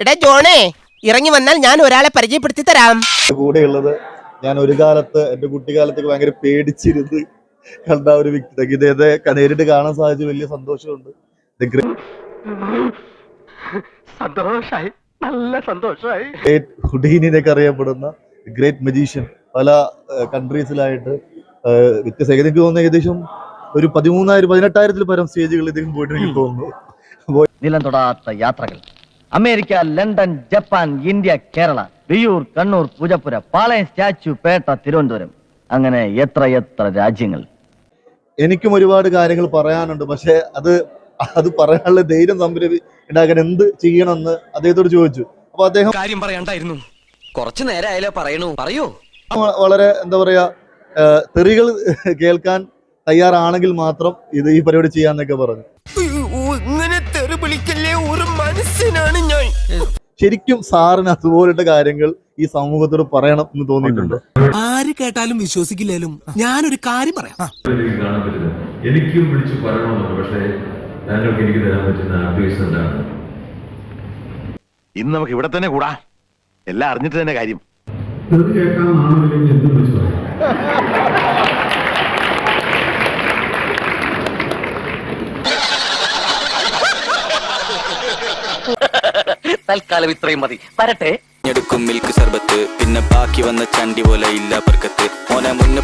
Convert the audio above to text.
എടാ ജോണേ, ഇറങ്ങി വന്നാൽ ഞാൻ ഒരാളെ പരിചയപ്പെടുത്തി തരാം. കൂടെയുള്ളത് ഞാൻ ഒരു കാലത്ത് എന്റെ കുട്ടിക്കാലത്തൊക്കെ ഭയങ്കര പേടിച്ചിരുന്ന് കണ്ട ഒരു വ്യക്തി. ഇദ്ദേഹത്തെ നേരിട്ട് കാണാൻ സാധിച്ചു, വലിയ സന്തോഷമുണ്ട്. സന്തോഷായി, നല്ല സന്തോഷായി. ഗ്രേറ്റ് ഹുഡീനിനൊക്കെ അറിയപ്പെടുന്ന ഗ്രേറ്റ് മജീഷ്യൻ. പല കൺട്രീസിലായിട്ട് വ്യത്യസ്ത, എനിക്ക് തോന്നുന്നു ഏകദേശം ഒരു 18,000 പരം സ്റ്റേജുകളിൽ ഇദ്ദേഹം പോയിട്ട് എനിക്ക് തോന്നുന്നു. നിലം തൊടാത്ത യാത്രകൾ. America, London, Japan, India, Kerala, Viyyur, Kannur, Poojappura, Palayam, statue, Pettah, Thiruvananthapuram, അങ്ങനെ എത്ര രാജ്യങ്ങൾ. എനിക്കും ഒരുപാട് കാര്യങ്ങൾ പറയാനുണ്ട്. പക്ഷെ അത് പറയാനുള്ള ധൈര്യം ഉണ്ടാക്കാൻ എന്ത് ചെയ്യണമെന്ന് അദ്ദേഹത്തോട് ചോദിച്ചു. അപ്പൊ അദ്ദേഹം കാര്യം പറയണ്ടായിരുന്നു, കുറച്ചു നേരമായാലോ പറയൂ. വളരെ എന്താ പറയാ, തെറികൾ കേൾക്കാൻ തയ്യാറാണെങ്കിൽ മാത്രം ഈ പരിപാടി ചെയ്യാന്നൊക്കെ പറഞ്ഞു. ഇങ്ങനെ തെറി വിളിക്കല്ലേ, ഒരു മനസ്സിനാണ് ഞാൻ. ശരിക്കും സാറിന് അതുപോലത്തെ കാര്യങ്ങൾ ഈ സമൂഹത്തോട് പറയണം എന്ന് തോന്നിയിട്ടുണ്ട്. ആര് കേട്ടാലും വിശ്വസിക്കില്ലേലും ഞാനൊരു കാര്യം പറയാം. കാണാൻ പറ്റില്ല, എനിക്കും വിളിച്ചു പറയണമെന്നുണ്ട്. പക്ഷേ താങ്കൾക്ക് എനിക്ക് തരാൻ പറ്റുന്ന അഡ്വൈസ് എന്താണ്? ഇന്ന് നമുക്ക് ഇവിടെ തന്നെ കൂടാ, എല്ലാം അറിഞ്ഞിട്ട് തന്നെ കാര്യം. അത് കേൾക്കാനാണെങ്കിൽ എന്തും വിളിച്ചു പറയാം. തൽക്കാലം ഇത്രയും മതി, വരട്ടെ. എടുക്കും മിൽക്ക് സർബത്ത്, പിന്നെ ബാക്കി വന്ന ചണ്ടി പോലെ ഇല്ല പറക്കത്ത് മോനെ മുന്നേ